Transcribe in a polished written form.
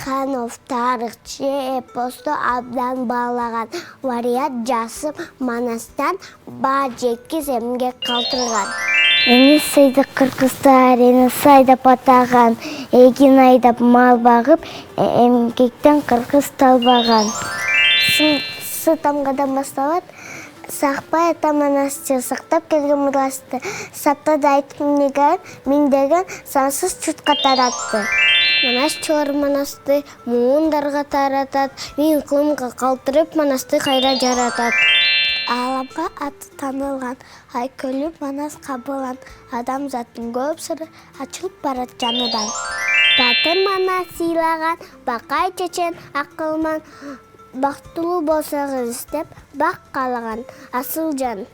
Аханов тарыхчы эпосту абдан баалаган, вариант жасып Манастан Бажекиз эмгек калтырган. Эни сайда кыргыздар, эни сайда патаган, эгин айдап мал багып, эмгектен кыргыз талбаган. Тамгадан башталат, Сакпай ата монастырь сактап келген мурасты, саптада айтып миңдеген сансыз чутка таратты. Манас чор монастырь муундарга таратат, миң кылымга калтырып монастырь кайра жаратат. Ааламга аты танылган, айкөлү Манас кабылган, адамзаттын көп сыры ачылып барат жаныдан. Батыр Манас сыйлаган, бакай чечен акылман, бактылуу болсоңуз деп бак каалаган Асылжан.